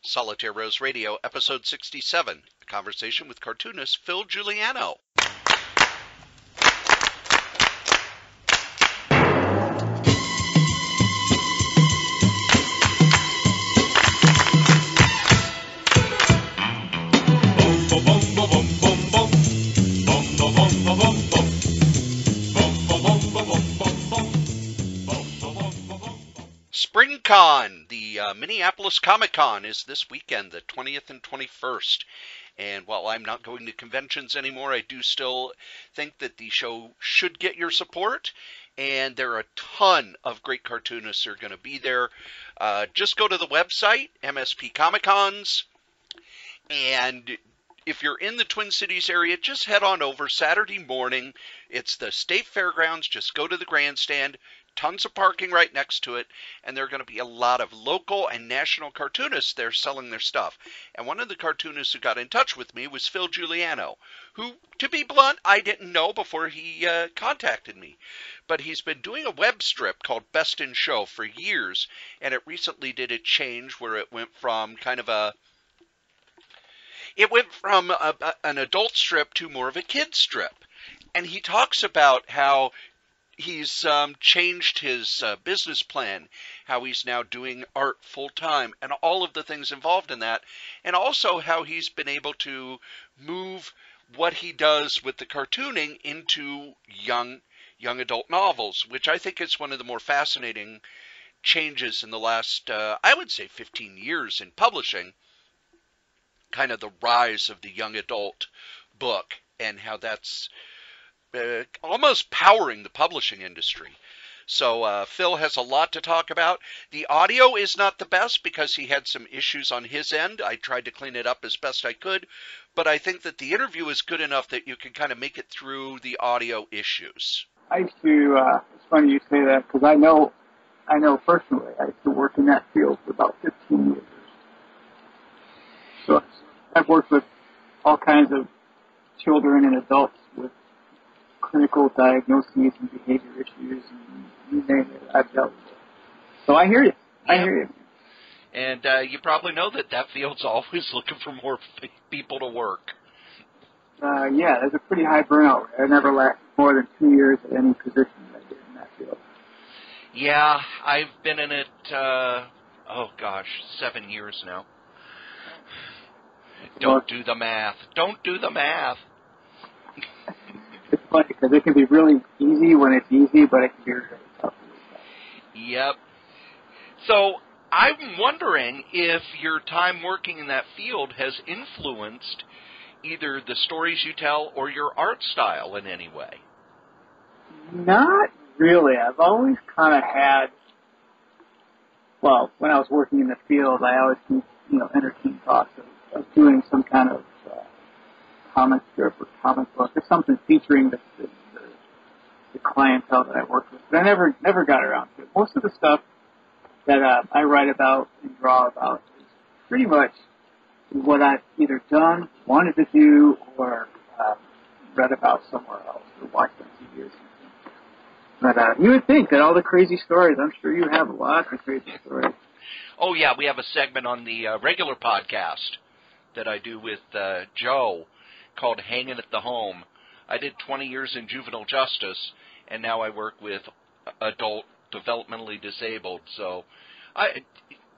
Solitaire Rose Radio, Episode 67, a conversation with cartoonist Phil Juliano. SpringCon, the Minneapolis ComiCon, is this weekend, the 20th and 21st. And while I'm not going to conventions anymore, I do still think that the show should get your support. And there are a ton of great cartoonists who are going to be there. Just go to the website, MSP ComiCons. And if you're in the Twin Cities area, just head on over Saturday morning. It's the State Fairgrounds. Just go to the grandstand. Tons of parking right next to it, and there are going to be a lot of local and national cartoonists there selling their stuff. And one of the cartoonists who got in touch with me was Phil Juliano, who, to be blunt, I didn't know before he contacted me. But he's been doing a web strip called Best in Show for years, and it recently did a change where it went from kind of an adult strip to more of a kid strip. And he talks about how he's changed his business plan, how he's now doing art full-time, and all of the things involved in that, and also how he's been able to move what he does with the cartooning into young adult novels, which I think is one of the more fascinating changes in the last, I would say 15 years in publishing, kind of the rise of the young adult book, and how that's almost powering the publishing industry. So Phil has a lot to talk about. The audio is not the best because he had some issues on his end. I tried to clean it up as best I could, but I think that the interview is good enough that you can kind of make it through the audio issues. I used to, it's funny you say that, because I know personally, I used to work in that field for about 15 years. So I've worked with all kinds of children and adults with clinical diagnoses and behavior issues, and you name it, I've dealt with it. So I hear you. I hear you. And you probably know that field's always looking for more people to work. Yeah, there's a pretty high burnout. I never lasted more than 2 years at any position that I did in that field. Yeah, I've been in it, 7 years now. Don't do the math. Don't do the math. It's funny because it can be really easy when it's easy, but it can be really tough. Yep. So I'm wondering if your time working in that field has influenced either the stories you tell or your art style in any way. Not really. I've always kind of had, well, when I was working in the field, I always, entertained thoughts of doing some kind of comic strip or comic book or something featuring the clientele that I worked with. But I never got around to it. Most of the stuff that I write about and draw about is pretty much what I've either done, wanted to do, or read about somewhere else or watched on TV or something. But you would think that all the crazy stories, I'm sure you have lots of crazy stories. Oh, yeah, we have a segment on the regular podcast that I do with Joe called Hanging at the Home. I did 20 years in juvenile justice, and now I work with adult developmentally disabled. So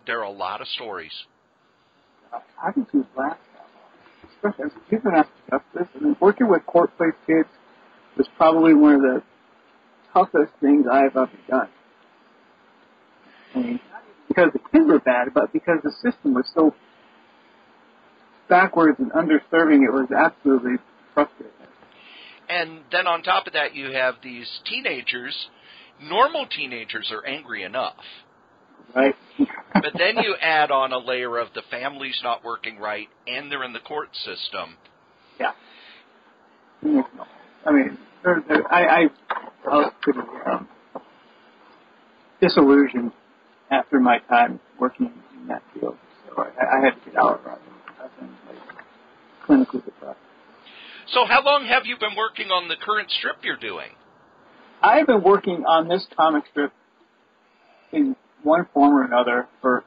there are a lot of stories. How did you last that long? Especially as a juvenile justice, working with court-placed kids was probably one of the toughest things I've ever done. I mean, because the kids were bad, but because the system was so backwards and underserving, it was absolutely frustrating. And then on top of that, you have these teenagers. Normal teenagers are angry enough. Right. But then you add on a layer of the family's not working right, and they're in the court system. Yeah. I mean, I was pretty disillusioned after my time working in that field. So I had to get out of it. I've been clinically depressed. So how long have you been working on the current strip you're doing? I've been working on this comic strip in one form or another for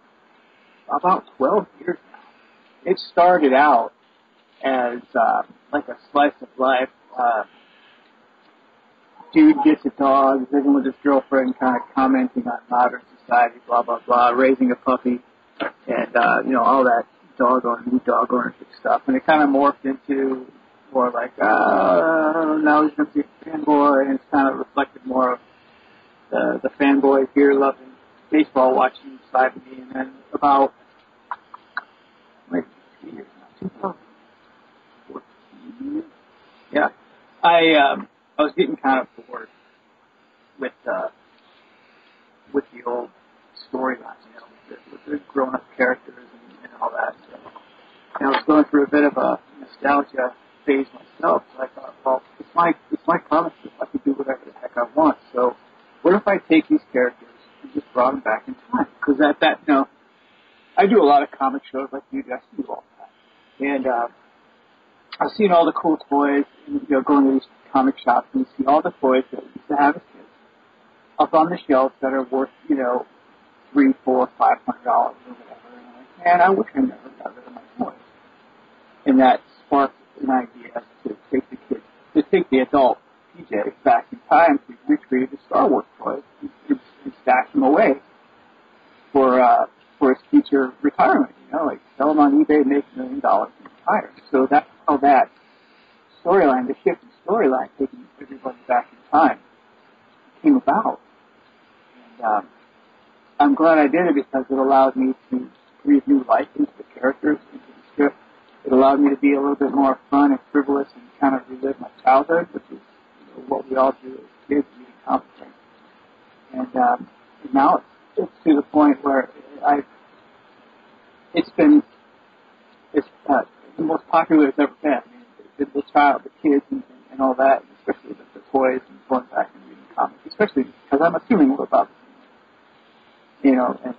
about 12 years now. it started out as like a slice of life. Dude gets a dog, living with his girlfriend, kind of commenting on modern society, blah, blah, blah, raising a puppy, and, all that new dog ownership stuff. And it kind of morphed into more like, now he's going to be a fanboy, and it's kind of reflected more of the fanboy, beer-loving, baseball-watching side of me. And then about, maybe 2 years now, 2014, yeah, I was getting kind of bored with the old storylines, with the grown-up characters and all that stuff. And I was going through a bit of a nostalgia phase myself, so I thought, well, it's my comic book. I can do whatever the heck I want. So what if I take these characters and just brought them back in time? Because I do a lot of comic shows like you guys do all the time. And I've seen all the cool toys, and, going to these comic shops and you see all the toys that we used to have as kids up on the shelves that are worth, $300, $400, $500 or whatever. And I'm like, man, I wish I never got rid of my toys. And that sparked an idea to take the adult PJ back in time to recreate the Star Wars toys and stash them away for his future retirement. Like sell them on eBay, make $1 million and retire. So that's how that storyline, the shift in storyline, taking everybody back in time, came about. And I'm glad I did it because it allowed me to breathe new life into the characters, into the script. It allowed me to be a little bit more fun and frivolous and kind of relive my childhood, which is what we all do as kids, reading comic books. And now it's to the point where it's the most popular it's ever been. I mean, the kids and all that, and especially the toys and going back and reading comics, especially because I'm assuming we're about the same, and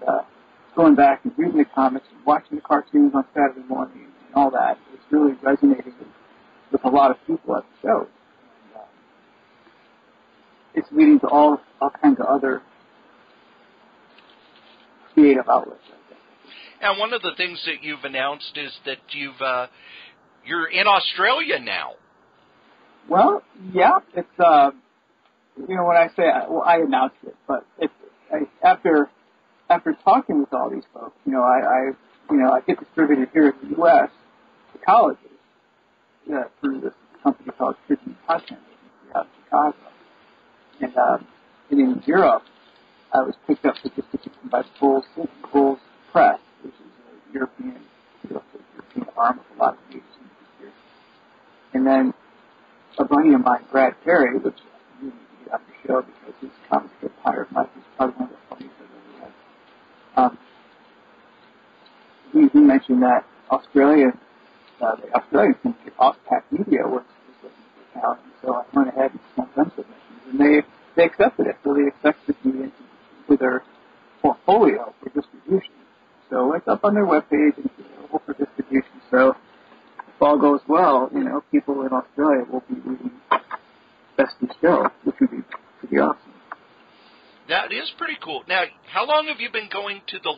going back and reading the comics and watching the cartoons on Saturday morning and all that is really resonating with a lot of people at the show. And, it's leading to all kinds of other creative outlets. And one of the things that you've announced is that you're in Australia now. Well, yeah, it's when I say I announced it, but after talking with all these folks, I get distributed here in the U.S. to colleges through this company called Cartoonist Content Agency out of Chicago, and in Europe, I was picked up for distribution by Bulls Press, which is a European arm of a lot of agencies here. And then a buddy of mine, Brad Perry, which you need to get on the show because his comic strip Pirate Life is probably one of the funniest I've ever read. He mentioned that the Australian syndicate, Auspac Media, was looking for talent, and so I went ahead and sent them submissions, and they accepted it. So they accepted me into their portfolio for distribution. So it's up on their webpage and it's available for distribution. So if all goes well, people in Australia will be reading Best in Show, which would be pretty awesome. That is pretty cool. Now, how long have you been going to the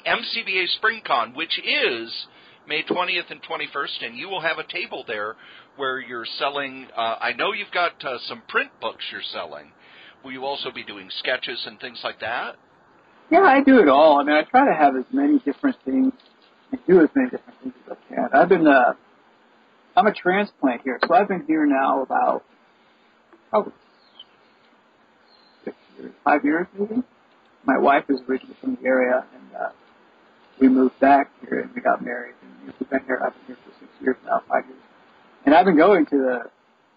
MCBA SpringCon, which is May 20th and 21st, and you will have a table there where you're selling, I know you've got some print books you're selling. Will you also be doing sketches and things like that? Yeah, I do it all. I mean, I try to have as many different things and do as many different things as I can. I'm a transplant here, so I've been here now about probably 6 years, 5 years maybe. My wife is originally from the area, and we moved back here and we got married. And we've been here. I've been here for 6 years now, 5 years, and I've been going to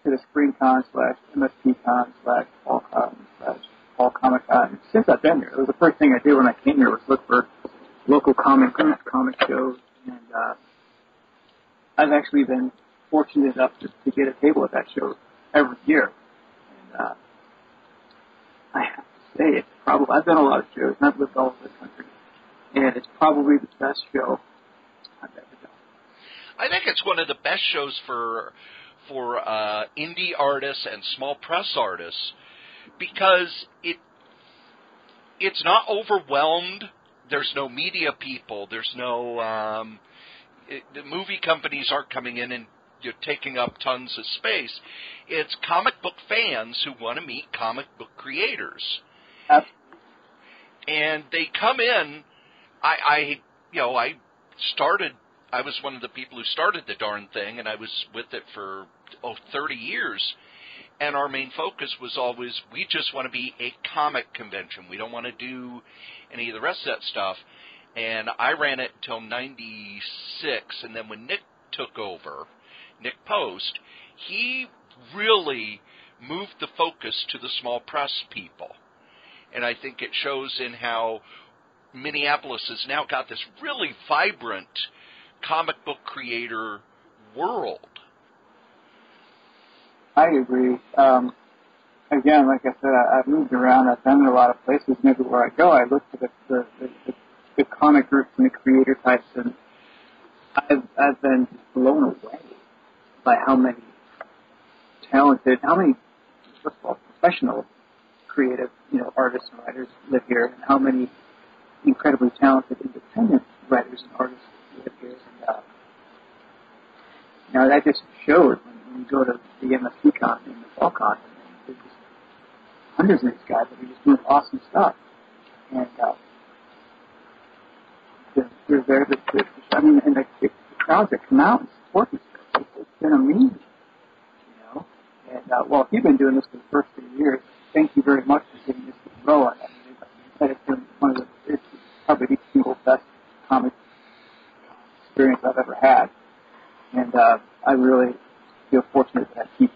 the SpringCon / MSP Con / FallCon / Fall ComiCon since I've been here. It was the first thing I did when I came here was look for local comic shows, and I've actually been fortunate enough to get a table at that show every year. And I have to say, it's probably, I've done a lot of shows, and I've lived all over the country, and it's probably the best show I've ever done. I think it's one of the best shows for indie artists and small press artists, because it's not overwhelmed. There's no media people. There's no the movie companies aren't coming in and you're taking up tons of space. It's comic book fans who want to meet comic book creators. And they come in. I was one of the people who started the darn thing, and I was with it for 30 years. And our main focus was always, we just want to be a comic convention. We don't want to do any of the rest of that stuff. And I ran it until 96, and then when Nick took over, Nick Post, he really moved the focus to the small press people. And I think it shows in how Minneapolis has now got this really vibrant comic book creator world. I agree. Again, like I said, I've moved around. I've been in a lot of places, and everywhere I go, I look for the comic groups and the creator types, and I've been blown away by how many talented, first of all, professional, creative, artists and writers live here, and how many incredibly talented independent writers and artists live here. And that just showed when you go to the MSP Con and the Fall Con, and there's just hundreds of these guys that are just doing awesome stuff. And they're there and the crowds that come out and support these guys, it's been amazing, And if you've been doing this for the first 3 years, thank you very much for getting this to grow. It's been it's probably the single best comic experience I've ever had. And I really feel fortunate that I keep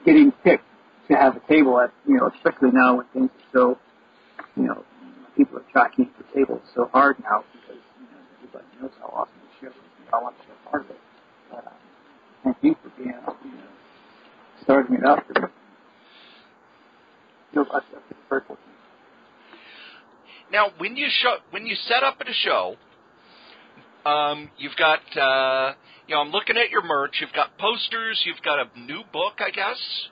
getting picked to have a table at, especially now when things are so, people are jockeying for tables so hard now because, everybody knows how awesome the show is and I want to be a part of it. But thank you for being, starting it up. Very fortunate. Now, when you set up at a show, you've got, I'm looking at your merch. You've got posters. You've got a new book, I guess.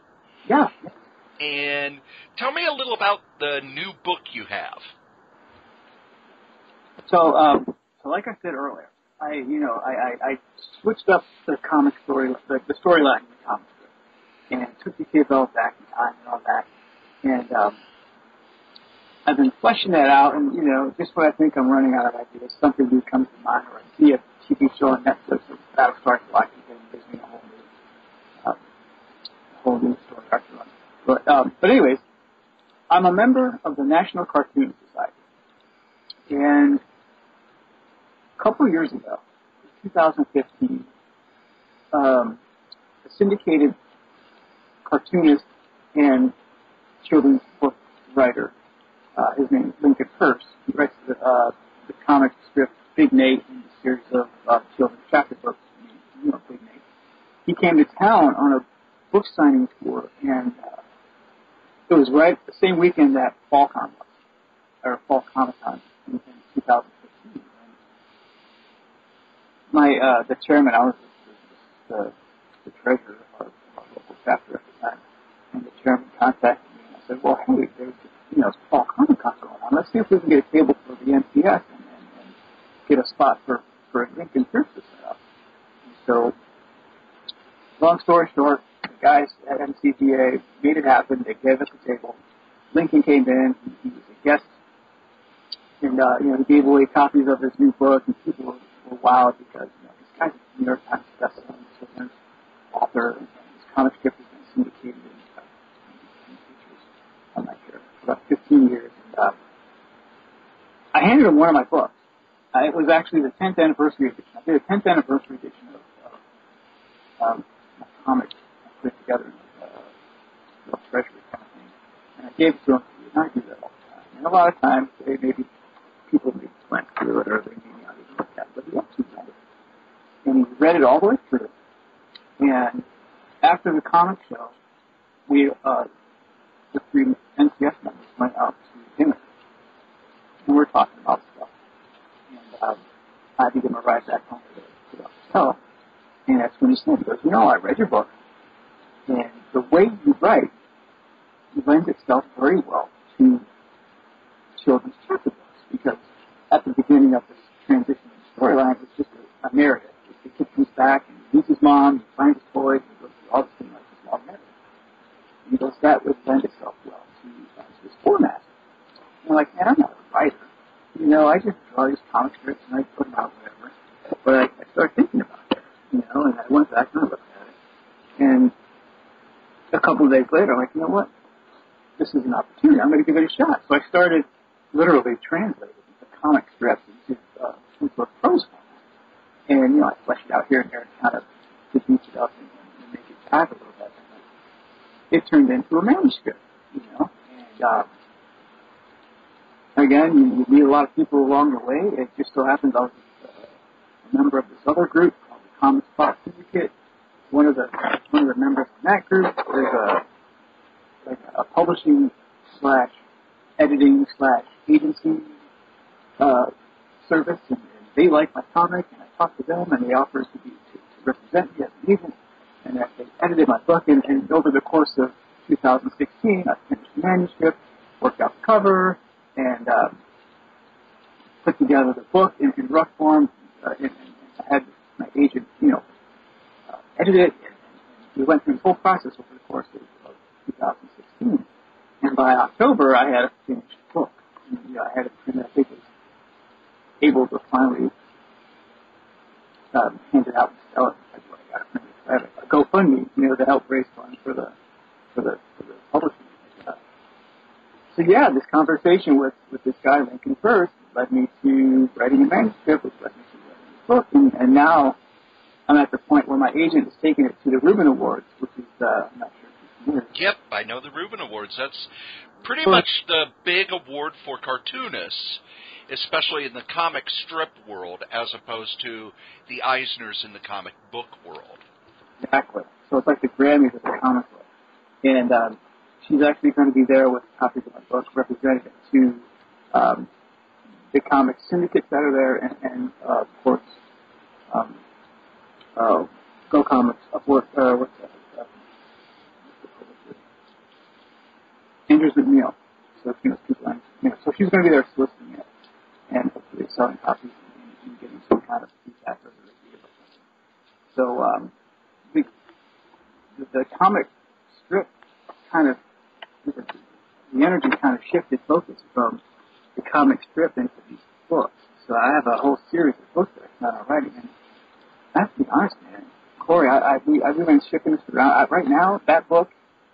Yeah. And tell me a little about the new book you have. So like I said earlier, I switched up the comic story, the storyline in the comic strip, and took the kids all back in time and all that. And I've been fleshing that out, and just when I think I'm running out of ideas, something new comes to mind, or I see a TV show on Netflix that I start watching, and it gives me a whole new story arc to run. But anyways, I'm a member of the National Cartoon Society, and a couple of years ago, 2015, a syndicated cartoonist and children's book writer, his name is Lincoln Hurst. He writes the comic strip Big Nate and the series of children's chapter books, Big Nate. He came to town on a book signing tour, and it was right the same weekend that Fall ComiCon in 2015. And the chairman, I was the treasurer of our local chapter at the time, and the chairman contacted me, and I said, well, hey, there's Fall ComiCon going on. Let's see if we can get a table for the NCS and get a spot for Lincoln Pierce to set up. And so, long story short, the guys at MCGA made it happen. They gave us a table. Lincoln came in. He was a guest. And, he gave away copies of his new book, and people were wowed because, this guy's a New York Times bestselling children's author, and his comic strip has been syndicated in features on my share for about 15 years. And, I handed him one of my books. It was actually the 10th anniversary edition. I did a 10th anniversary edition of my comic I put together in a treasury kind of thing. And I gave it to him, and I do that all the time. And a lot of times, maybe people maybe went through it, or they maybe not even looked at it, but he actually read it. And he read it all the way through. And after the comic show, we, the three NCS members went out to dinner. And we were talking about stuff. And I had to give him a ride back home to the hotel. And that's when he said, he goes, I read your book. And the way you write lends itself very well to children's chapter books. Because at the beginning of this transition storyline, it was just a narrative. The kid comes back and he meets his mom, he finds his toys, and he goes through all this thing like this long narrative. And he goes, that would lend itself well to this format. And I'm like, man, I'm not a writer. I just draw these comic strips and I put them out, whatever. But I started thinking about it, and I went back and I looked at it. And a couple of days later, I'm like, you know what? This is an opportunity. I'm going to give it a shot. So I started literally translating the comic strips into a prose format. And, I fleshed it out here and there and kind of beefed it up and make it back a little bit. And it turned into a manuscript, And, again, you meet a lot of people along the way. It just so happens I was a member of this other group called the Comics Plot Syndicate. One of the members in that group is a publishing / editing / agency service, and they like my comic, and I talked to them, and they offered to represent me as an agent, and that they edited my book, and over the course of 2016, I finished the manuscript, worked out the cover, and put together the book in rough form, and I had my agent, edit it, and we went through the whole process over the course of 2016. And by October, I had a finished book. And, I had it printed. I think I was able to finally hand it out and sell it. I got it printed. I had a GoFundMe, to help raise funds for the publishing. So yeah, this conversation with this guy, Lincoln First, led me to writing a manuscript, which led me to writing a book, and now I'm at the point where my agent is taking it to the Reuben Awards, which is, I'm not sure if you're familiar. Yep, I know the Reuben Awards. That's pretty much the big award for cartoonists, especially in the comic strip world, as opposed to the Eisners in the comic book world. Exactly. So it's like the Grammys of the comic book. And she's actually going to be there with copies of my book representing it to the comic syndicates that are there, and of course, Go Comics, what's that? Andrews McNeil. So, people like, so she's going to be there soliciting it and hopefully selling copies and getting some kind of feedback or review or something. So, the comic strip kind of, the energy kind of shifted focus from the comic strip into these books. So I have a whole series of books that I started writing, and I have to be honest, man, Cory, I've been shipping this around. Right now, that book,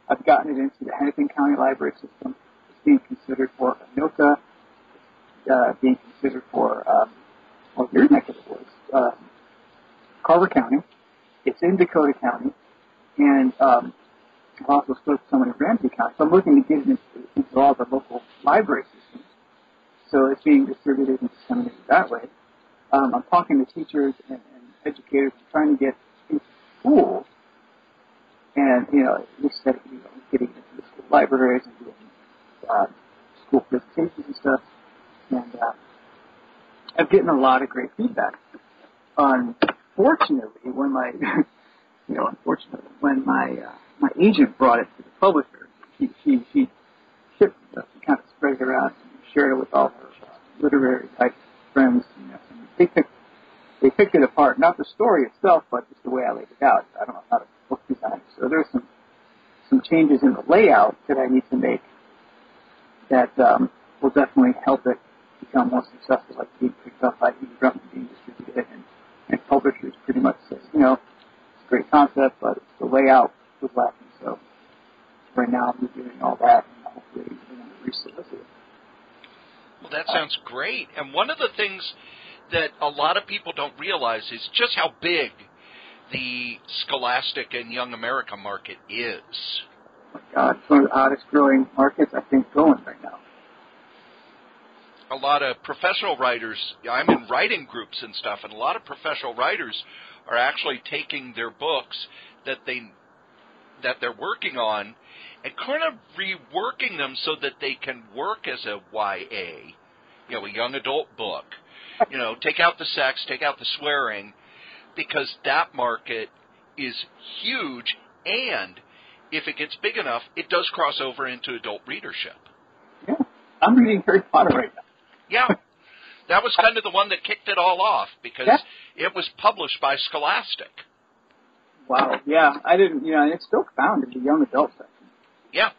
I've gotten it into the Hennepin County Library system. It's being considered for Anoka, being considered for, your neck of the woods, Carver County. It's in Dakota County, and I've also spoke to someone in Ramsey County. So I'm looking to get it into all the local library systems. So it's being distributed and disseminated that way. I'm talking to teachers and educators and trying to get into schools and, instead of, getting into the school libraries and doing school presentations and stuff. And I'm getting a lot of great feedback. Unfortunately, when my my agent brought it to the publisher, she shipped it, she kind of spread it around and shared it with all her literary type friends. And they picked it apart, not the story itself, but just the way I laid it out. I don't know how to book design. So there's some changes in the layout that I need to make that will definitely help it become more successful, like being picked up by E-Drum and being distributed, and publishers pretty much says, it's a great concept, but the layout was lacking. So right now I'm doing all that, and hopefully we're going to re-solicit it. Well, that sounds great. And one of the things that a lot of people don't realize is just how big the Scholastic and Young America market is. Oh my God, it's one of the hottest growing markets, I think, going right now. A lot of professional writers, I'm in writing groups and stuff, and a lot of professional writers are actually taking their books that they're working on and kind of reworking them so that they can work as a YA, a young adult book. Take out the sex, take out the swearing, because that market is huge, and if it gets big enough, it does cross over into adult readership. Yeah, I'm reading Harry Potter right now. Yeah, that was kind of the one that kicked it all off, because It was published by Scholastic. Wow. Yeah, I didn't. And it's still found in the young adult section. Yeah.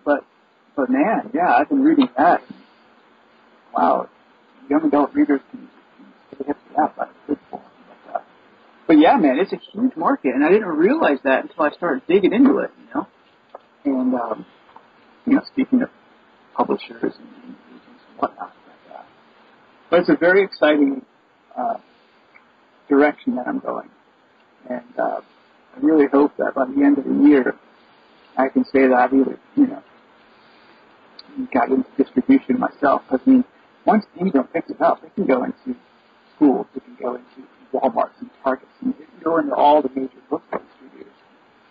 But man, yeah, I've been reading that. Wow, young adult readers can get to that by a good point. But yeah, man, it's a huge market, and I didn't realize that until I started digging into it. And speaking of publishers and agents and whatnot. But it's a very exciting direction that I'm going. And I really hope that by the end of the year, I can say that I've either, got into distribution myself. Because, once Angel picks it up, it can go into schools, it can go into Walmarts and Targets, and it can go into all the major bookstore distributors,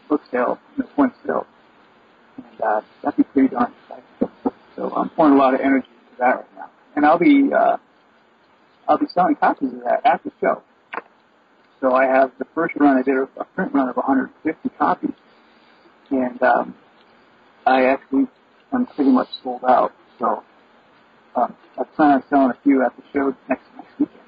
book sale, point sale. And that'd be pretty darn exciting. So I'm pouring a lot of energy into that right now. And I'll be selling copies of that at the show. So I have the first run, I did a print run of 150 copies. And I'm pretty much sold out. So I plan on selling a few at the show next weekend.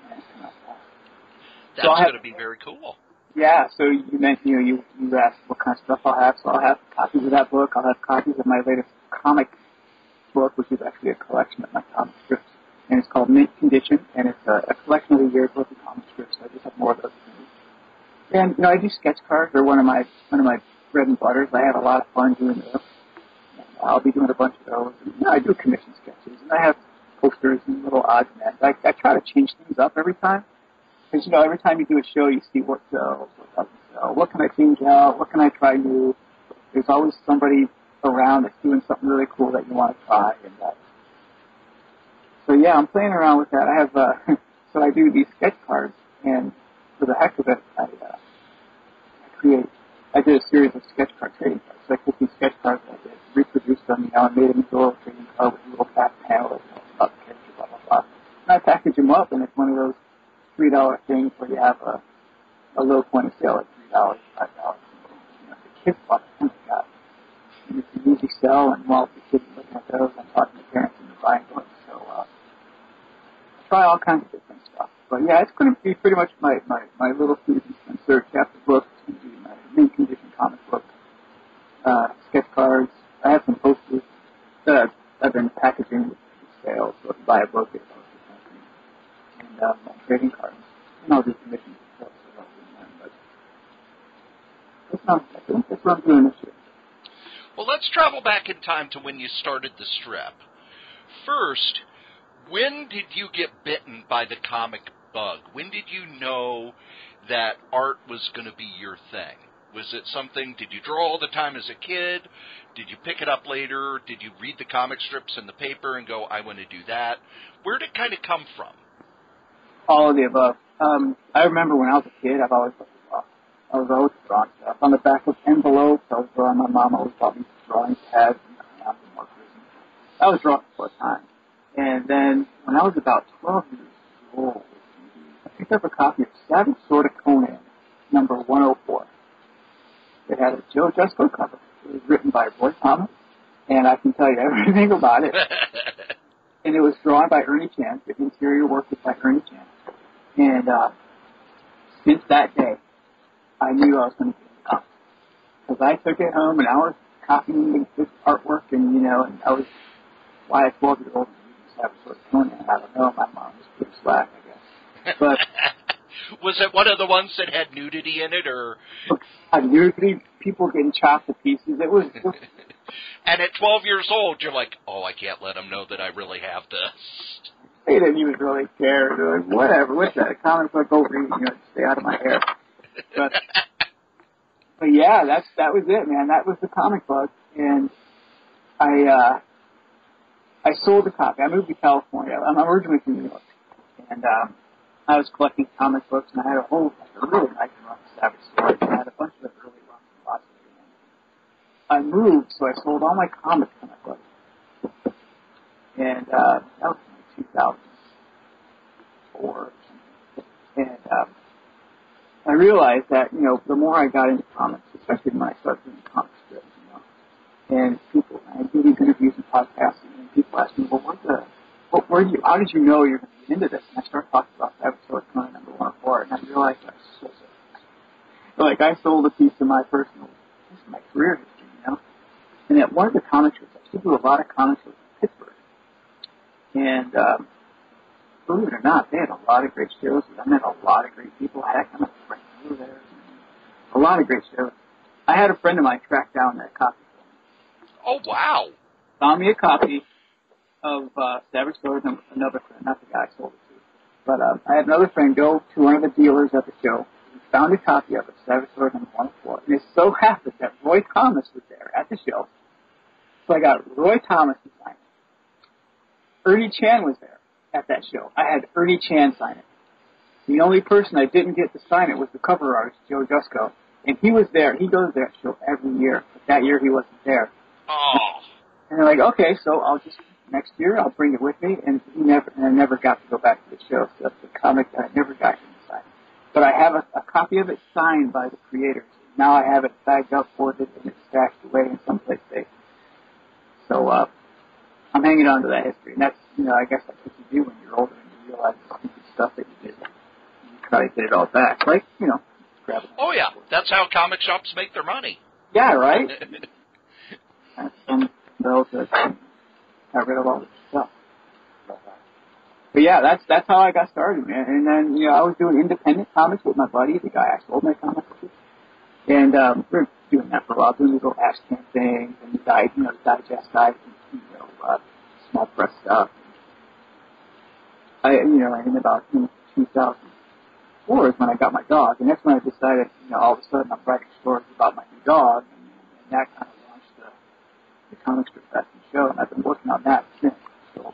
That's going to be very cool. Yeah, so you mentioned, you asked what kind of stuff I'll have. So I'll have copies of that book. I'll have copies of my latest comic book, which is actually a collection of my comic strips. And it's called Mint Condition, and it's a collection of a year's worth of comic strips. So I just have more of those. And, I do sketch cards. They're one of my bread and butters. I have a lot of fun doing those. And I'll be doing a bunch of those. And, I do commission sketches, and I have posters and little odds and ends. I try to change things up every time. Because, every time you do a show, you see what sells, what doesn't sell. What can I change out? What can I try new? There's always somebody around that's doing something really cool that you want to try. And so, yeah, I'm playing around with that. I have, so I do these sketch cards, and for the heck of it, I did a series of sketch card trading cards. So I took these sketch cards and I reproduced them, and made them into a little trading card with a little back panel about the character, blah, blah, blah. And I package them up, and it's one of those $3 things where you have a low point of sale at $3, $5. The kids bought them. Oh my God. And it's an easy sell, and while the kids are looking at those, I'm talking to parents and they're buying books. So I try all kinds of different stuff. But yeah, it's going to be pretty much my little Susan Spencer chapter book. It's going to be my Mint Condition comic book, sketch cards. I have some posters that I've been packaging with sales. So if you buy a book, it's and my trading cards. And I'll do commissions as well. But that's what I'm doing this year. Well, let's travel back in time to when you started the strip. First, when did you get bitten by the comic bug? When did you know that art was going to be your thing? Was it something, did you draw all the time as a kid? Did you pick it up later? Did you read the comic strips in the paper and go, I want to do that? Where did it kind of come from? All of the above. I remember when I was a kid, I was always drawing stuff. On the back of envelopes, I was drawing. My mom always bought me drawing pads and crayons and markers. I was drawing for a time. And then when I was about 12 years old, I picked up a copy of Savage Sword of Conan, number 104. It had a Joe Jusko cover. It was written by Roy Thomas, and I can tell you everything about it. And it was drawn by Ernie Chan. The interior work was by Ernie Chan. And since that day, I knew I was going to get it up. Because I took it home, and I was copying this artwork, and, and I was, why a 12-year-old Savage Sword of Conan, I don't know. My mom was pretty slack, I guess. But was it one of the ones that had nudity in it, or? Nudity, people getting chopped to pieces. It was. And at 12 years old, you're like, oh, I can't let them know that I really have this. They didn't even really care. They're like, whatever, what's that? A comic book, go read, stay out of my hair. But yeah, that was it, man. That was the comic book, and I sold the copy. I moved to California. I'm originally from New York, and I was collecting comic books, and I had a really nice run of Savage Sword, and I had a bunch of early runs of lots of them. I moved, so I sold all my comics to my brother. And that was in 2004 or something. And I realized that, the more I got into comics, especially when I started doing comic strips, and I do these interviews and podcasts, and people ask me, well, how did you know you're going to get into this? And I started talking about Savage Sword Conan number 104. realized I sold it. Like, I sold a piece of my career history, you know? And at one of the comic shows, I used to do a lot of comic shows in Pittsburgh. And, believe it or not, they had a lot of great shows. I met a lot of great people. Heck, I met friends over there. A lot of great shows. I had a friend of mine track down that copy for me. Oh, wow. Found me a copy of Savage Sword, another friend, not the guy I sold it to. But I had another friend go to one of the dealers at the show. He found a copy of it, Savage Sword number 104. And it so happened that Roy Thomas was there at the show. So I got Roy Thomas to sign it. Ernie Chan was there at that show. I had Ernie Chan sign it. The only person I didn't get to sign it was the cover artist, Joe Jusko. And he was there. He goes to that show every year. But that year he wasn't there. Oh. And they're like, okay, so next year I'll bring it with me. And I never got to go back to the show. So that's the comic that I never got him to sign. But I have a copy of it signed by the creators. Now I have it bagged up, folded, and it's stashed away in someplace safe. So, I'm hanging on to that history. And that's, I guess that's what you do when you're older and you realize the stupid stuff that you did. You try to get it all back. Like, grab it. Oh, yeah. That's how comic shops make their money. Yeah, right? That's some those that got rid of all this stuff. But yeah, that's how I got started, man. And then, I was doing independent comics with my buddy, the guy I sold my comics to. And we were doing that for a while, doing these little ash can things and digest sites and, small press stuff. In about 2004 is when I got my dog, and that's when I decided, all of a sudden I'm writing stories about my new dog, and that kind of launched the comic strip fest and show, and I've been working on that since. So.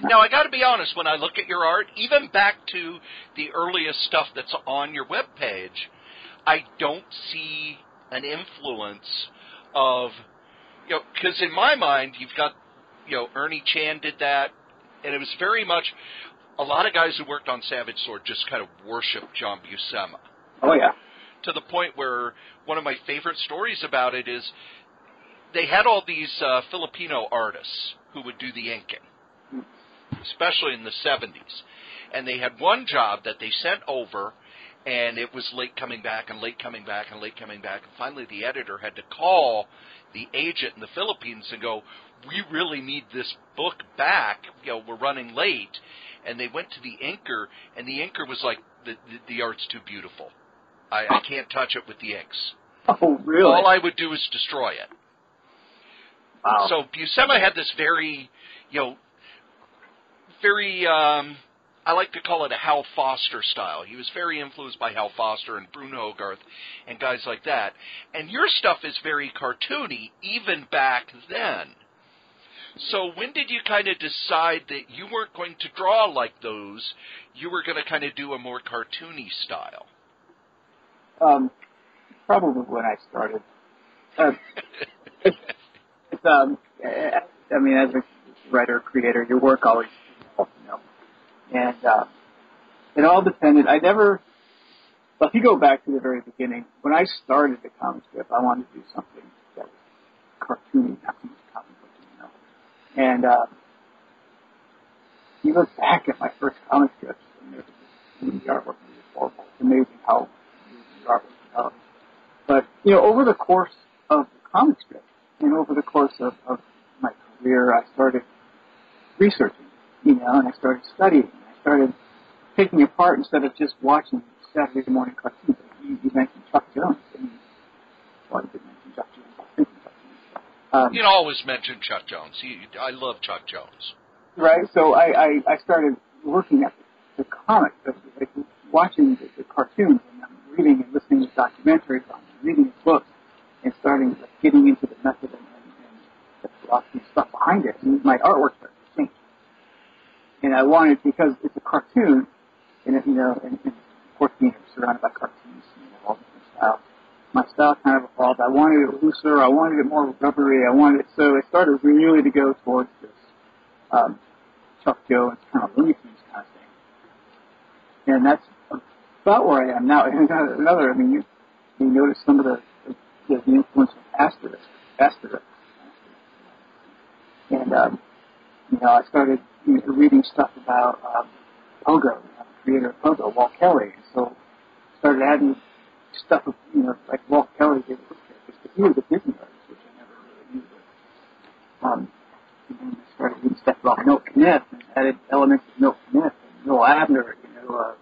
Now, I got to be honest, when I look at your art, even back to the earliest stuff that's on your webpage, I don't see an influence of, because in my mind, you've got, Ernie Chan did that, and it was very much, a lot of guys who worked on Savage Sword just kind of worshiped John Buscema. Oh, yeah. To the point where one of my favorite stories about it is they had all these Filipino artists who would do the inking, especially in the 70s. And they had one job that they sent over, and it was late coming back and late coming back and late coming back. And finally the editor had to call the agent in the Philippines and go, we really need this book back. We're running late. And they went to the inker, and the inker was like, the art's too beautiful. I can't touch it with the inks. Oh, really? All I would do is destroy it. Wow. So Buscema had this very, I like to call it a Hal Foster style. He was very influenced by Hal Foster and Bruno Hogarth and guys like that. And your stuff is very cartoony, even back then. So when did you kind of decide that you weren't going to draw like those? You were going to kind of do a more cartoony style? Probably when I started. As a writer, creator, your work always evolves, And it all depended. If you go back to the very beginning, when I started the comic strip, I wanted to do something that was cartoony, not too much comic book, And you look back at my first comic strips, and the artwork was horrible. It's amazing how the artwork developed. But, over the course of the comic strip, and over the course of my career, I started researching, and I started studying. I started taking apart instead of just watching Saturday morning cartoons. You mentioned Chuck Jones. You did mention Chuck Jones. I think Chuck Jones. You can always mention Chuck Jones. I love Chuck Jones. Right, so I started looking at the comics, watching the cartoons, and I'm reading and listening to documentaries on them, reading his books, and starting getting into the method and the philosophy stuff behind it. And my artwork started to change. And I wanted, because it's a cartoon, and and of course being surrounded by cartoons, all different styles. My style kind of evolved. I wanted it looser. I wanted it more rubbery. So I started really to go towards this Chuck Jones kind of Looney Tunes kind of thing. And that's about where I am now. And you notice some of the influence of Asterisk. And, I started reading stuff about Pogo, creator of Pogo, Walt Kelly. And so started having stuff, like Walt Kelly did with characters. But he was a Disney artist, which I never really knew. And then I started doing stuff about Milt Smith and added elements of Milt Smith and Will Abner, who wrote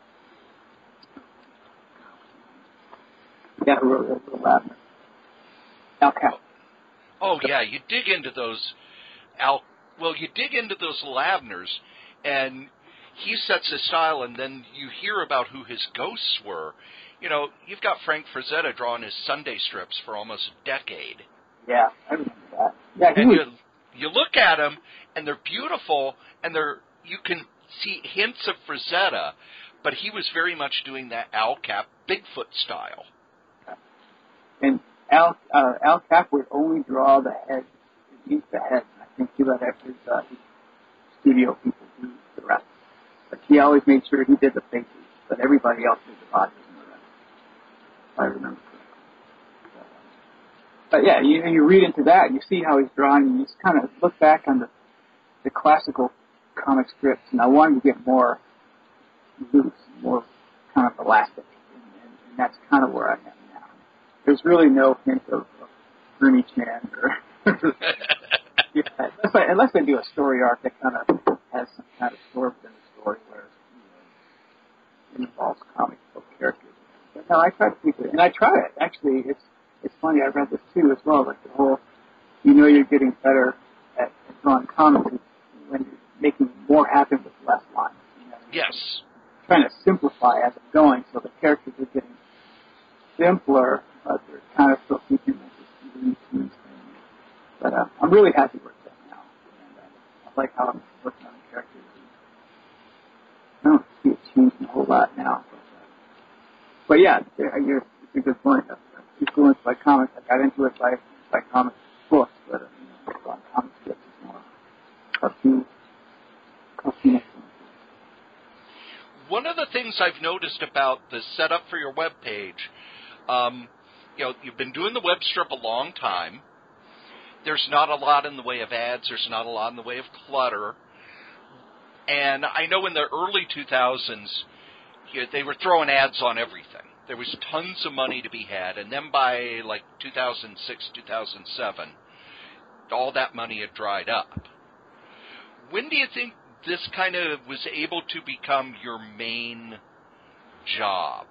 Will Abner. Al Cap. Oh, yeah, you dig into those Labners, and he sets his style, and then you hear about who his ghosts were. You've got Frank Frazetta drawing his Sunday strips for almost a decade. Yeah, I remember that. Yeah, you look at them, and they're beautiful, and you can see hints of Frazetta, but he was very much doing that Al Cap Bigfoot style. And Al Cap would only draw the head, ink the head. I think he let his studio people do the rest. But he always made sure he did the faces, but everybody else did the bodies and the rest, if I remember correctly. But yeah, you read into that, and you see how he's drawing, and you just kind of look back on the classical comic strips, and I wanted to get more loose, more kind of elastic, and that's kind of where I am now. There's really no hint of Ernie Chan or unless they do a story arc that kind of has some kind of story within the story where it involves comic book characters. But no, I try to keep it, and I try it. Actually, it's funny. I read this too as well. Like the whole, you're getting better at drawing comics when you're making more happen with less lines. Yes. Trying to simplify as it's going, so the characters are getting simpler, but they're kind of still keeping this Looney Tunes thing. But I'm really happy with that now, and I like how I'm working on the characters. I don't see it changing a whole lot now, but yeah, it's a good point. I'm influenced by comics. I got into it by comic books, but comic strips is more cartoon. One of the things I've noticed about the setup for your web page, you've been doing the web strip a long time. There's not a lot in the way of ads. There's not a lot in the way of clutter. And I know in the early 2000s, they were throwing ads on everything. There was tons of money to be had. And then by like 2006, 2007, all that money had dried up. When do you think this kind of was able to become your main job?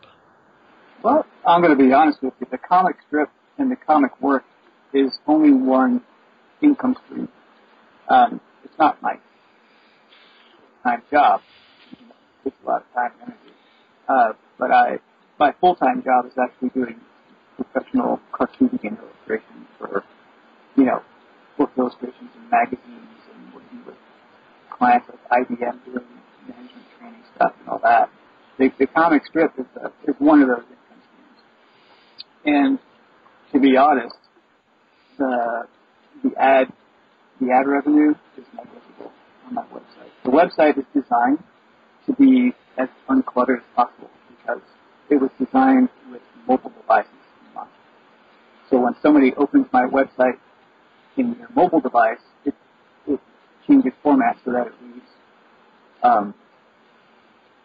Well, I'm going to be honest with you. The comic strip and the comic work is only one income stream. It's not my full-time job. It takes a lot of time and energy. But my full-time job is actually doing professional cartooning and illustrations for, book illustrations in magazines and working with clients like IBM doing management training stuff and all that. The comic strip is one of those income streams. And to be honest, the ad revenue is negligible on that website. The website is designed to be as uncluttered as possible because it was designed with mobile devices in mind. So when somebody opens my website in their mobile device, it changes format so that it reads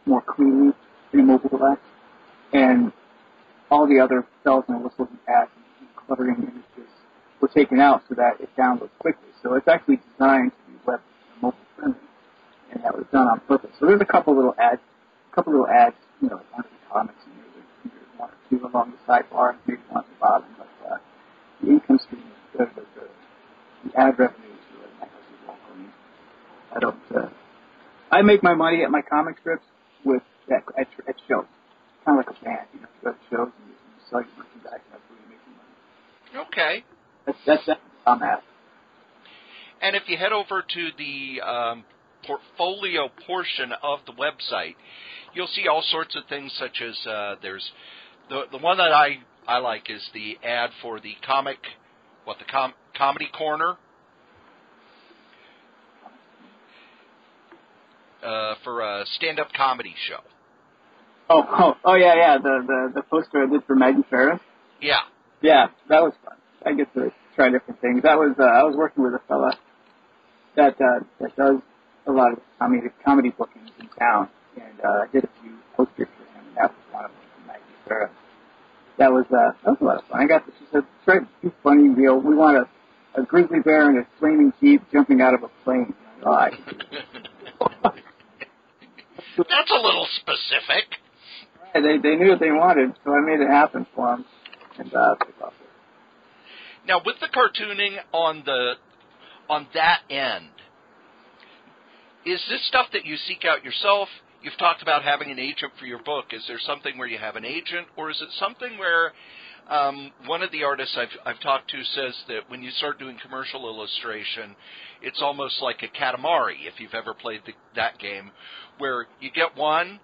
more cleanly in a mobile device. And all the other bells and whistles and ads and cluttering images were taken out so that it downloads quickly. So it's actually designed to be web and mobile friendly, and that was done on purpose. So there's a couple little ads, one of the comics, and maybe one or two along the sidebar, and maybe one at the bottom. But the income stream is good, but the ad revenue is really negligible for me. I make my money at my comic strips at shows, kind of like a band. You go to shows and you sell your merchandise, and that's where you make your money. Okay. That's I'm at. And if you head over to the portfolio portion of the website, you'll see all sorts of things such as there's the one that I like is the ad for the Comedy Corner. For a stand-up comedy show. Oh yeah. The poster I did for Maggie Ferris. Yeah. Yeah, that was fun. I get to try different things. That was I was working with a fella that does a lot of comedy bookings in town, and I did a few posters for him, and that was one of them from Maggie. That was a lot of fun. I got this. She said, "Fred, too funny. We want a grizzly bear and a flaming jeep jumping out of a plane." Oh, that's a little specific. Right, they knew what they wanted, so I made it happen for them, and they loved it. Now, with the cartooning on that end, is this stuff that you seek out yourself? You've talked about having an agent for your book. Is there something where you have an agent, or is it something where one of the artists I've talked to says that when you start doing commercial illustration, it's almost like a Katamari, if you've ever played that game, where you get one,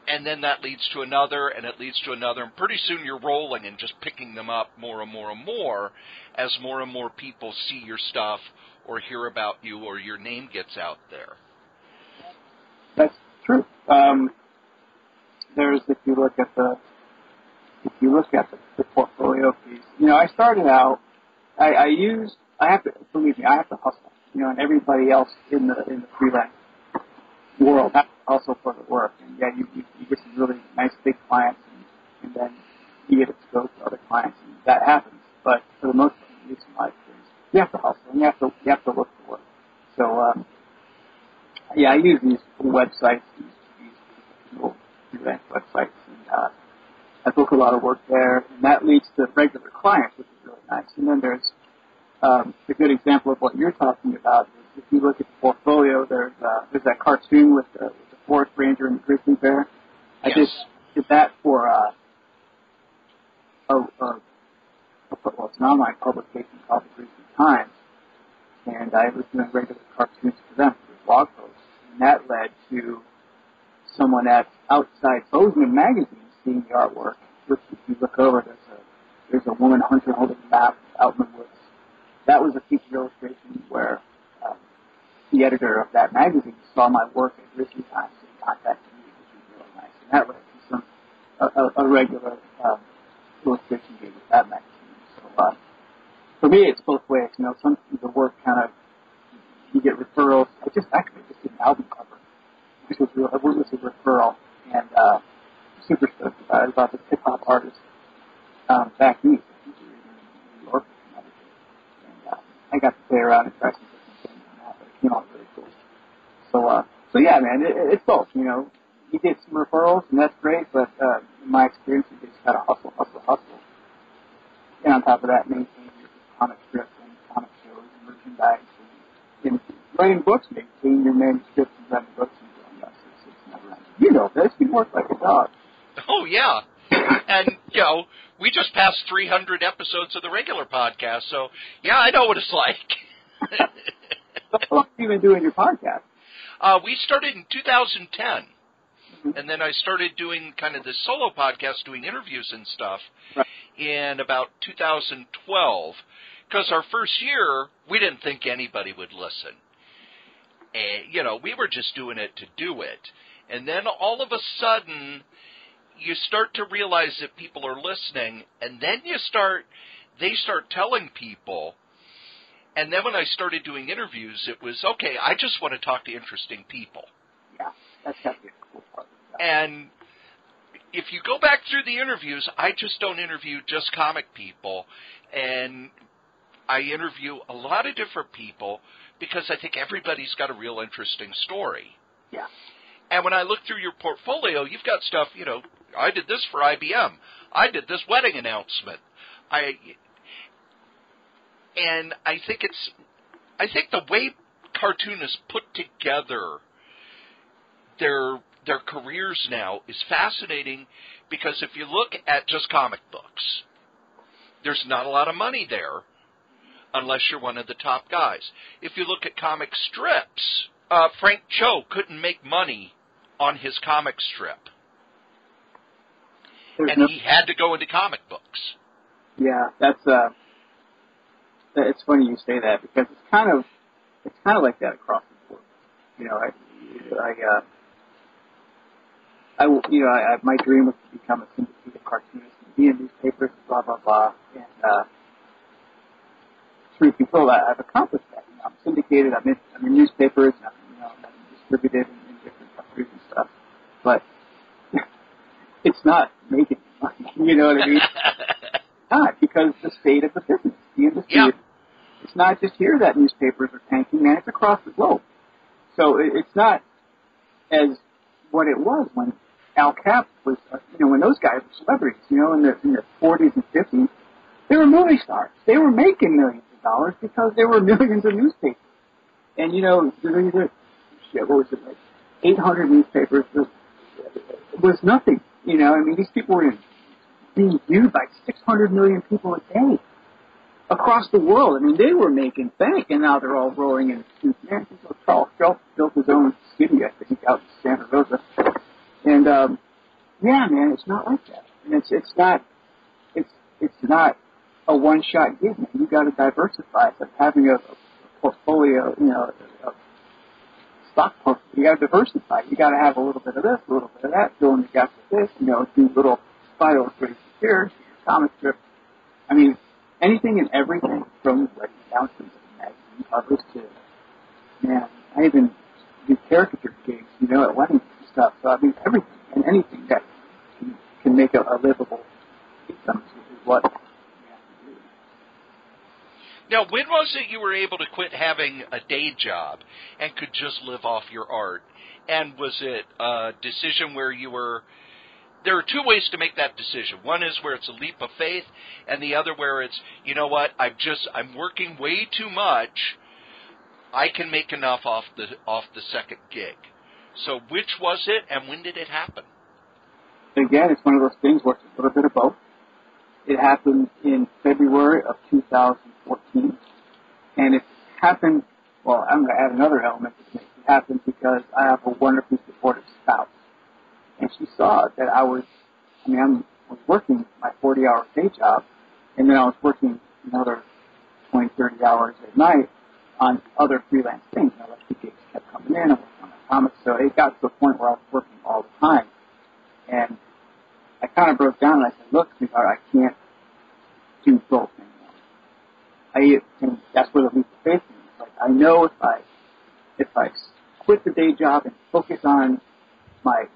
and then that leads to another, and it leads to another, and pretty soon you're rolling and just picking them up more and more and more as more and more people see your stuff or hear about you or your name gets out there. That's true. There's, if you look at the portfolio piece, I started out, I have to hustle, and everybody else in the freelance world has to hustle for the work. And yeah, you get some really nice big clients, and then you get exposed to other clients, and that happens. But for the most part, at least in my experience, you have to hustle, and you have to look for work. So, I use these websites, these little freelance websites, and I book a lot of work there, and that leads to regular clients, which is really nice. And then there's a good example of what you're talking about. If you look at the portfolio, there's that cartoon with the forest ranger and the grizzly bear. I Yes. did that for it's an online publication called the Grizzly Times, and I was doing regular cartoons for them for blog posts, and that led to someone at Outside Bozeman magazine seeing the artwork, which if you look over, there's a woman hunter holding a map out in the woods. That was a piece of illustration where the editor of that magazine saw my work at Grizzly Times and contacted me, which was really nice. And that led to a regular illustration gig with that magazine. So for me, it's both ways. Some of the work kind of, you get referrals. I just did an album cover, which was a referral, and super stoked about this hip-hop artist back east. He's in New York, and I got to play around and try some different things on that, but it came out really cool. So yeah, man, it's both. You get some referrals, and that's great, but in my experience, you just gotta hustle. And on top of that, maintain your comic strips and comic shows and merchandise, and writing books, maintain your manuscripts and writing books and doing that. It's never ending. You know this. You work like a dog. Oh, yeah. And, we just passed 300 episodes of the regular podcast, so, yeah, I know what it's like. How long have you been doing your podcast? We started in 2010, and then I started doing kind of this solo podcast, doing interviews and stuff, in about 2012, because our first year, we didn't think anybody would listen. And, we were just doing it to do it. And then all of a sudden, you start to realize that people are listening, and then they start telling people. And then when I started doing interviews, it was, okay, I just want to talk to interesting people. Yeah, that's got to be a cool part. And if you go back through the interviews, I just don't interview just comic people, and I interview a lot of different people because I think everybody's got a real interesting story. Yeah. And when I look through your portfolio, you've got stuff, I did this for IBM. I did this wedding announcement. I think the way cartoonists put together their careers now is fascinating, because if you look at just comic books, there's not a lot of money there unless you're one of the top guys. If you look at comic strips, Frank Cho couldn't make money on his comic strip. He had to go into comic books. Yeah, it's funny you say that, because it's kind of like that across the board. My dream was to become a syndicated cartoonist and be in newspapers, blah blah blah. And truth be told, I've accomplished that. I'm syndicated. I'm in newspapers. I'm distributed in different countries and stuff. But it's not making money. You know what I mean? Not because the state of the business, the industry. Yeah. It's not just here that newspapers are tanking, man. It's across the globe. So it's not as what it was when Al Cap was, when those guys were celebrities, in the 40s and 50s. They were movie stars. They were making millions of dollars because there were millions of newspapers. And, what was it, like 800 newspapers was nothing. These people were being viewed by 600 million people a day across the world. I mean, they were making bank, and now they're all rolling in suits. Man, Charles Schultz built his own city, I think, out in Santa Rosa. And, yeah, man, it's not like that. And it's not a one-shot gig, man. You got to diversify. It's like having a portfolio, of stock portfolio. You got to diversify. You got to have a little bit of this, a little bit of that, fill in the gaps with this, do little spy illustrations here, comic strip. I mean, anything and everything from wedding announcements and magazine covers to, man, I even do caricature gigs, at weddings and stuff. So, I mean, everything and anything that can make a livable income is what you have to do. Now, when was it you were able to quit having a day job and could just live off your art? And was it a decision where there are two ways to make that decision. One is where it's a leap of faith, and the other where it's, you know what, I'm working way too much. I can make enough off the second gig. So which was it, and when did it happen? Again, it's one of those things where it's a little bit of both. It happened in February of 2014, and it happened, well, I'm going to add another element to this. It happened because I have a wonderfully supportive spouse. And she saw that I was working my 40-hour day job, and then I was working another 20, 30 hours at night on other freelance things. Like the gigs kept coming in, I worked on my comics, so it got to the point where I was working all the time. And I kind of broke down and I said, look, sweetheart, I can't do both anymore. And that's where the leap of faith came. It's like, I know if I quit the day job and focus on my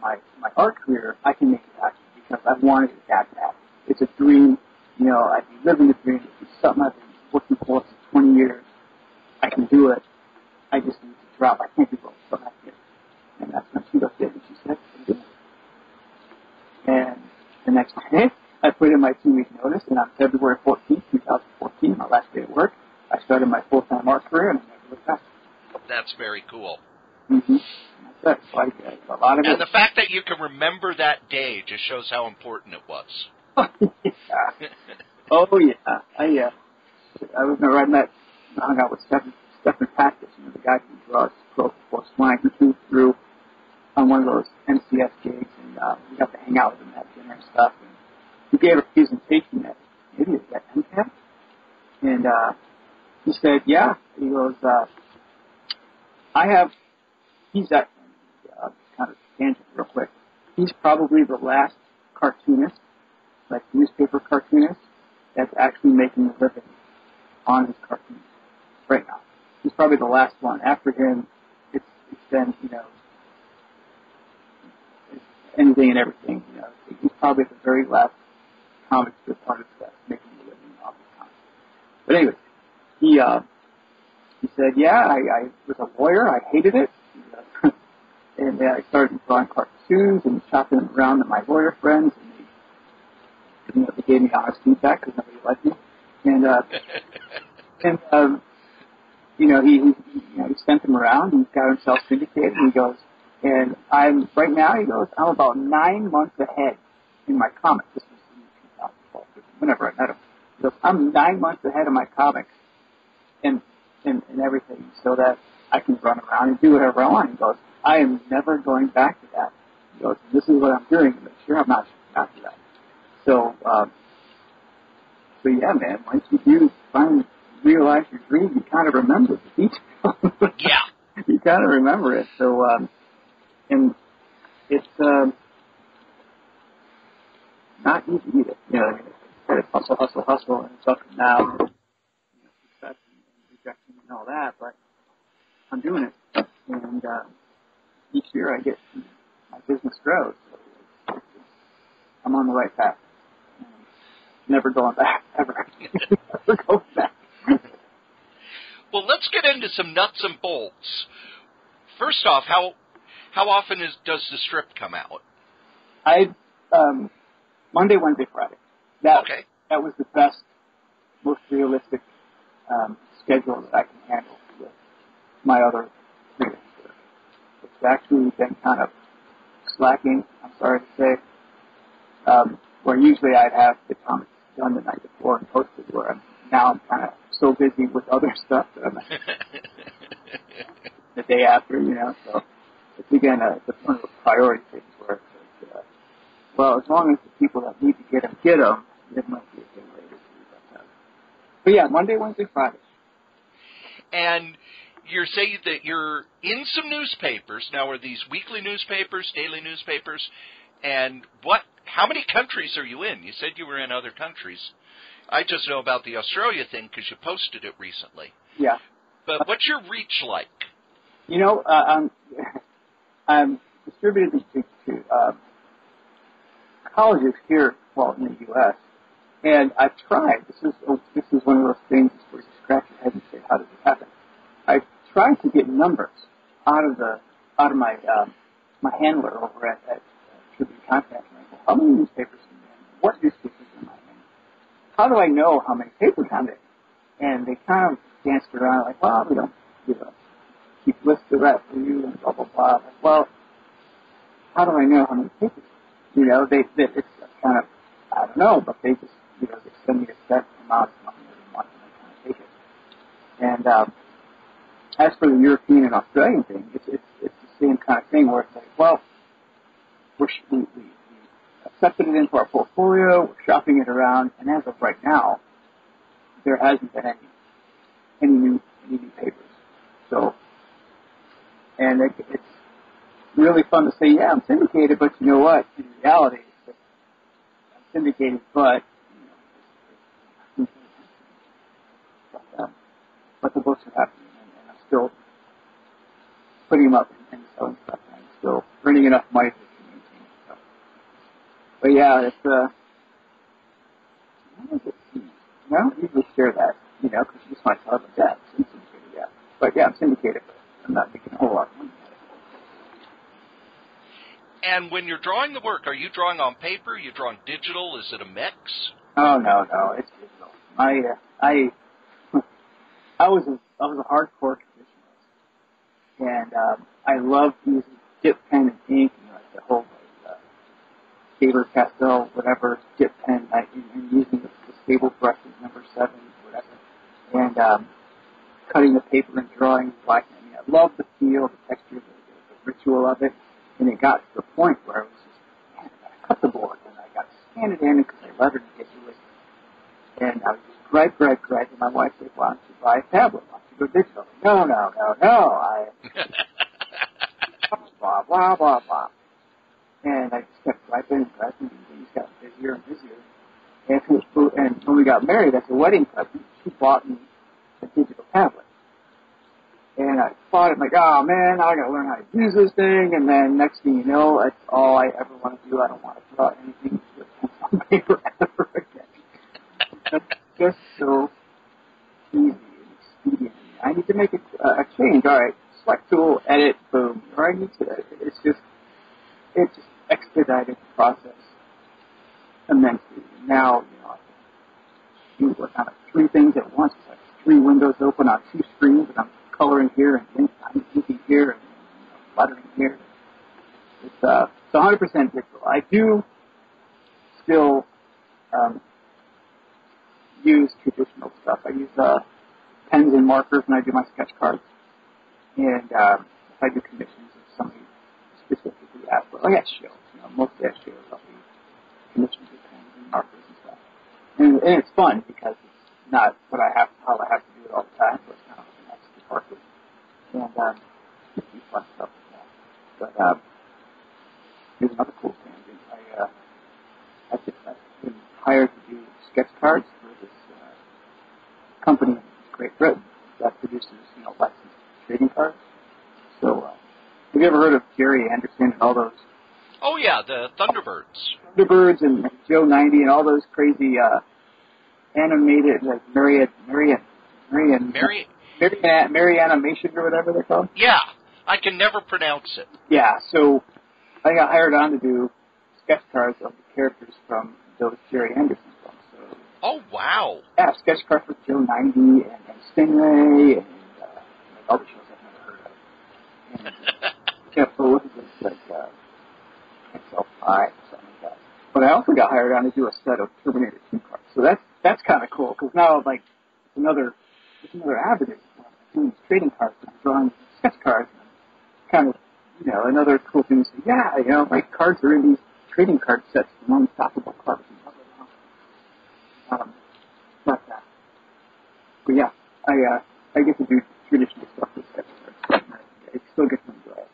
art career, I can make it happen because I've wanted it that bad. It's a dream, I've been living the dream. It's something I've been working for 20 years. I can do it. I just need to drop. I can't do both, so that's it. And that's when she looked at it and she said, I can do it. And the next day, I put in my 2-week notice, and on February 14th, 2014, my last day at work, I started my full-time art career, and I never looked back. That's very cool. Mm-hmm. That's it. Like, a lot of and the fact that you can remember that day just shows how important it was. Yeah. Oh, yeah. I was I met, hung out with Stephen Packus, the guy who draws Force Line. He came through on one of those MCS gigs, and we got to hang out with him at dinner and stuff. And he gave a presentation at MCAT, and he said, yeah, he goes, he's at, kind of tangent real quick, he's probably the last cartoonist, like newspaper cartoonist, that's actually making a living on his cartoons right now. He's probably the last one. After him, it's been, anything and everything, He's probably the very last comic strip artist that's making a living off his comics. But anyway, he said, yeah, I was a lawyer. I hated it. And I started drawing cartoons and chopping them around to my lawyer friends. And they gave me honest feedback because nobody liked me. And, he sent them around. He got himself syndicated. And he goes, and I'm about 9 months ahead in my comics. This was in 2012, whenever I met him. He goes, I'm 9 months ahead of my comics and everything so that I can run around and do whatever I want. He goes, I am never going back to that. He goes, this is what I'm doing, but sure I'm not back to that. So yeah, man, once you do finally realize your dream, you kind of remember the details. Yeah. You kind of remember it. So, and it's not easy either. It's hustle, and it's up and down, success and rejection and all that, but I'm doing it. And each year I get, my business grows. So I'm on the right path. Never going back, ever. Never going back. Well, let's get into some nuts and bolts. First off, how often does the strip come out? Monday, Wednesday, Friday. Okay. That was the best, most realistic schedule that I can handle with my other readers. It's actually been kind of slacking, I'm sorry to say, where usually I'd have the comics done the night before and posted, where now I'm kind of so busy with other stuff that I'm the day after, so it's again it's one of the priority things where it's like, well, as long as the people that need to get them, it might be a thing later. But yeah, Monday, Wednesday, Friday. And you're saying that you're in some newspapers. Now, are these weekly newspapers, daily newspapers? And how many countries are you in? You said you were in other countries. I just know about the Australia thing because you posted it recently. Yeah. But what's your reach like? I'm distributed to colleges here, in the U.S., and I've tried. This is one of those things where you scratch your head and say, "How did this happen?" I tried to get numbers out of my handler over at Tribune Contact. And I go, "How many newspapers are you in? What newspapers am I in? How do I know how many papers I'm in?" And they kind of danced around like, "Well, we don't keep lists of that for you," and blah blah blah. Like, well, how do I know how many papers? It's kind of, I don't know, but they just, they send me a set amount of money every month and I kind of take it. And as for the European and Australian thing, it's the same kind of thing where it's like, well, we accepted it into our portfolio, we're shopping it around, and as of right now, there hasn't been any new papers. So, and it's really fun to say, yeah, I'm syndicated, but you know what? In reality, I'm syndicated, but the books are happening, and I'm still putting them up and selling stuff, and I'm still earning enough money to maintain stuff. But yeah, it's how does it seem? I don't usually share that, because you just might talk about that. I'm syndicated, yeah. But yeah, I'm syndicated, but I'm not making a whole lot of money. And when you're drawing the work, are you drawing on paper? Are you drawing digital? Is it a mix? Oh no, it's digital. I was a hardcore traditionalist, and I loved using dip pen and ink, like the whole Faber Castell, whatever dip pen, and using the stable brushes, number 7, whatever, and cutting the paper and drawing black. I mean, I loved the feel, the texture, the ritual of it. And it got to the point where I was just, man, I gotta cut the board, and I got to scan it in because I lettered ridiculous. And I was just gripe, and my wife said, "Why don't you buy a tablet? Why don't you go digital?" No, blah, blah, blah, blah. And I just kept griping, and things got busier and busier. And when we got married, as a wedding present, she bought me a digital tablet. And I bought it, like, oh man, now I gotta learn how to use this thing, and then next thing you know, that's all I ever want to do. I don't want to draw anything with pencil and paper ever again. That's just so easy and expedient. I need to make a change. All right, select tool, edit, boom. Or I need to, it just expedited the process immensely. And now, I can do work on 3 things at once. It's like 3 windows open on 2 screens, and I'm coloring here and I'm inking here and lettering here. It's 100% digital. I do still use traditional stuff. I use pens and markers when I do my sketch cards, and if I do commissions, if somebody specifically asks for, like at shows, mostly at shows, I'll do commissions with pens and markers and stuff. And it's fun because it's not how I have to do it all the time, but it's kind of an extra part of it. And it's fun stuff like that. But here's another cool tangent. I've been hired to do sketch cards for this company in Great Britain that produces, licensed trading cards. So, have you ever heard of Gary Anderson and all those? Oh, yeah, the Thunderbirds. Thunderbirds and Joe 90 and all those crazy animated, like Mary Animation or whatever they're called. Yeah, I can never pronounce it. Yeah, so I got hired on to do sketch cards of the characters from those Jerry Anderson films. So, oh, wow. Yeah, sketch cards with Joe 90 and Stingray and other shows I've never heard of. And, yeah, so what is this, like, XL5 or something like that. But I also got hired on to do a set of Terminator 2 cards. So that's kind of cool, because now, like, it's another avenue. I'm doing trading cards and I'm drawing sketch cards. And kind of, another cool thing to say, yeah, my cards are in these trading card sets from Unstoppable Clubs and blah, blah, blah. But yeah, I get to do traditional stuff with sketch cards. I still get to enjoy it.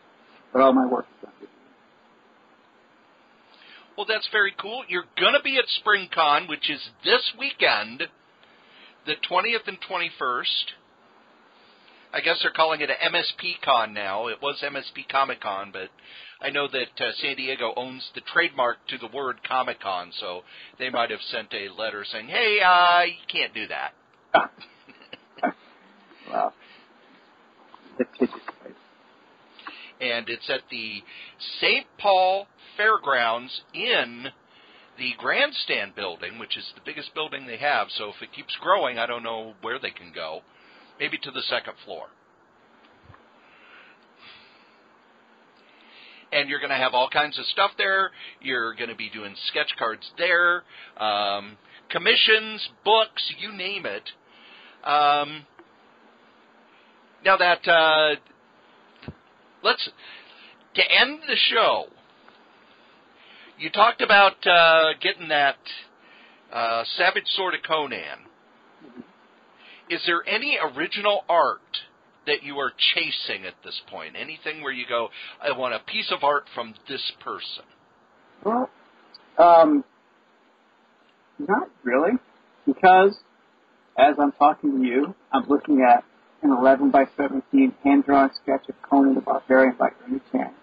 But all my work is done. Well, that's very cool. You're going to be at SpringCon, which is this weekend, the 20th and 21st. I guess they're calling it an MSP Con now. It was MSP ComiCon, but I know that San Diego owns the trademark to the word Comic-Con, so they might have sent a letter saying, hey, you can't do that. Wow. And it's at the St. Paul Fairgrounds in the Grandstand building, which is the biggest building they have. So if it keeps growing, I don't know where they can go. Maybe to the second floor. And you're going to have all kinds of stuff there. You're going to be doing sketch cards there, commissions, books, you name it. Now that, to end the show, you talked about getting that Savage Sword of Conan. Is there any original art that you are chasing at this point? Anything where you go, I want a piece of art from this person? Well, not really, because as I'm talking to you, I'm looking at an 11 by 17 hand-drawn sketch of Conan the Barbarian by Ernie Chan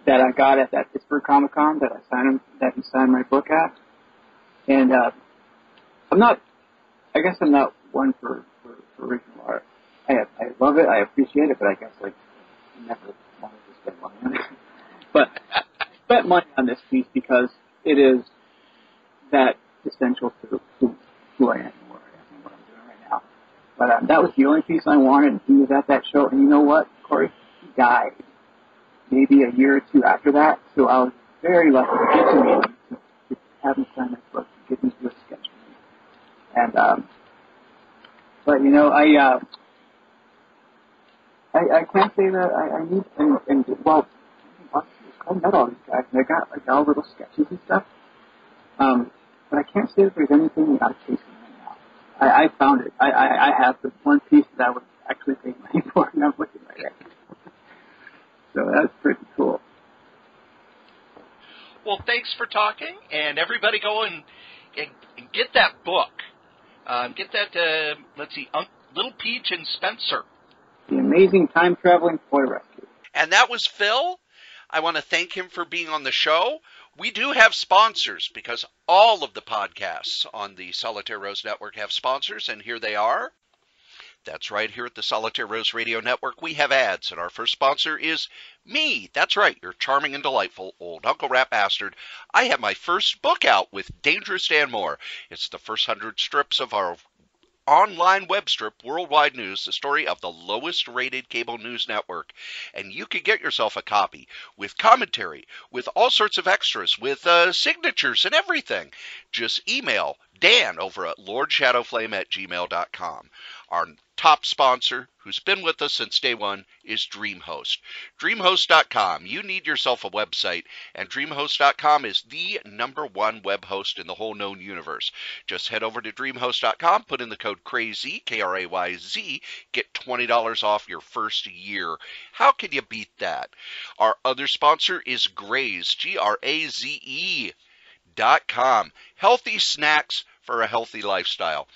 that I got at that Pittsburgh ComiCon that he signed my book at. And I guess I'm not one for original art. I love it, I appreciate it, but I guess I never wanted to spend money on it. But I spent money on this piece because it is that essential to who I am and where I am and what I'm doing right now. But that was the only piece I wanted, and he was at that show. And you know what, Cory? He died maybe a year or two after that, so I was very lucky to get to meet him, to have him sign my book, to get me to a sketch with me. And, but I can't say that I need, I met all these guys, and I got like all little sketches and stuff. But I can't say that there's anything I'm chasing right now. I found it. I have the one piece that I would actually pay money for, and I'm looking right at it. So that's pretty cool. Well, thanks for talking, and everybody go and get that book. Get that, Little Peach and Spencer. The Amazing Time-Traveling Toy Rescue. And that was Phil. I want to thank him for being on the show. We do have sponsors, because all of the podcasts on the Solitaire Rose Network have sponsors, and here they are. That's right, here at the Solitaire Rose Radio Network, we have ads, and our first sponsor is me. That's right, your charming and delightful old Uncle Rat Bastard. I have my first book out with Dangerous Dan Moore. It's the first 100 strips of our online web strip, Worldwide News, the story of the lowest rated cable news network. And you can get yourself a copy with commentary, with all sorts of extras, with signatures and everything. Just email Dan over at lordshadowflame@gmail.com. Our top sponsor, who's been with us since day one, is DreamHost. DreamHost.com. You need yourself a website, and DreamHost.com is the #1 web host in the whole known universe. Just head over to DreamHost.com, put in the code KRAYZ, KRAYZ, get $20 off your first year. How can you beat that? Our other sponsor is Graze, GRAZE.com. Healthy snacks for a healthy lifestyle.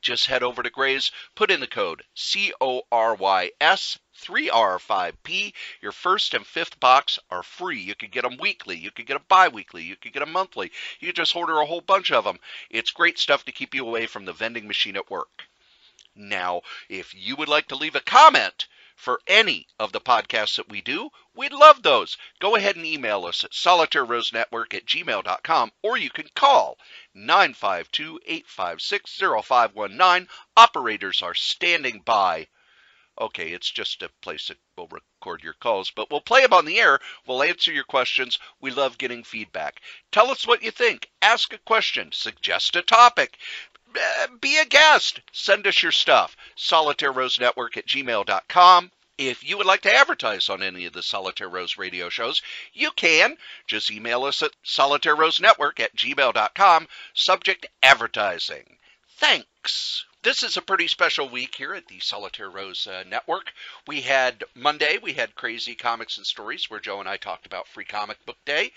Just head over to Graze, put in the code CORYS, 3R5P. Your first and fifth box are free. You could get them weekly. You could get them bi-weekly. You could get them monthly. You could just order a whole bunch of them. It's great stuff to keep you away from the vending machine at work. Now, if you would like to leave a comment for any of the podcasts that we do, we'd love those. Go ahead and email us at solitairerosenetwork@gmail.com, or you can call 952-856-0519. Operators are standing by. Okay, it's just a place that will record your calls, but we'll play them on the air. We'll answer your questions. We love getting feedback. Tell us what you think. Ask a question. Suggest a topic. Be a guest. Send us your stuff. SolitaireRoseNetwork@gmail.com. If you would like to advertise on any of the Solitaire Rose radio shows, you can. Just email us at SolitaireRoseNetwork@gmail.com. Subject advertising. Thanks. This is a pretty special week here at the Solitaire Rose Network. Monday, we had Crazy Comics and Stories, where Joe and I talked about Free Comic Book Day.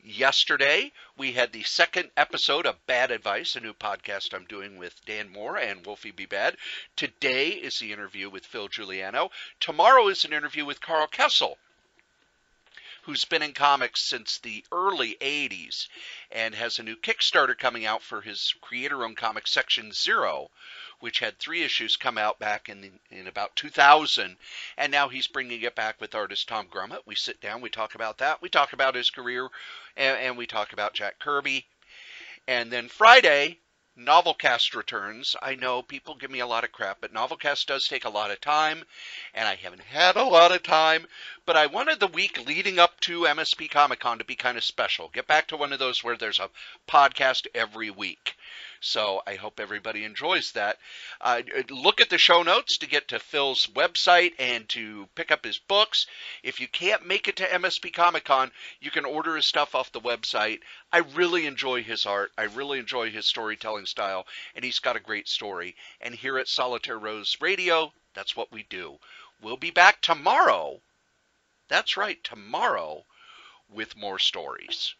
Yesterday, we had the second episode of Bad Advice, a new podcast I'm doing with Dan Moore and Wolfie B. Bad. Today is the interview with Phil Juliano. Tomorrow is an interview with Carl Kessel, who's been in comics since the early 80s and has a new Kickstarter coming out for his creator-owned comic Section Zero, which had 3 issues come out back in about 2000, and now he's bringing it back with artist Tom Grummett. We sit down, we talk about that, we talk about his career, and we talk about Jack Kirby. And then Friday, Novelcast returns. I know people give me a lot of crap, but Novelcast does take a lot of time, and I haven't had a lot of time, but I wanted the week leading up to MSP ComiCon to be kind of special. Get back to one of those where there's a podcast every week. So I hope everybody enjoys that. Look at the show notes to get to Phil's website and to pick up his books. If you can't make it to MSP ComiCon, you can order his stuff off the website. I really enjoy his art. I really enjoy his storytelling style, and he's got a great story. And here at Solitaire Rose Radio, that's what we do. We'll be back tomorrow. That's right, tomorrow, with more stories.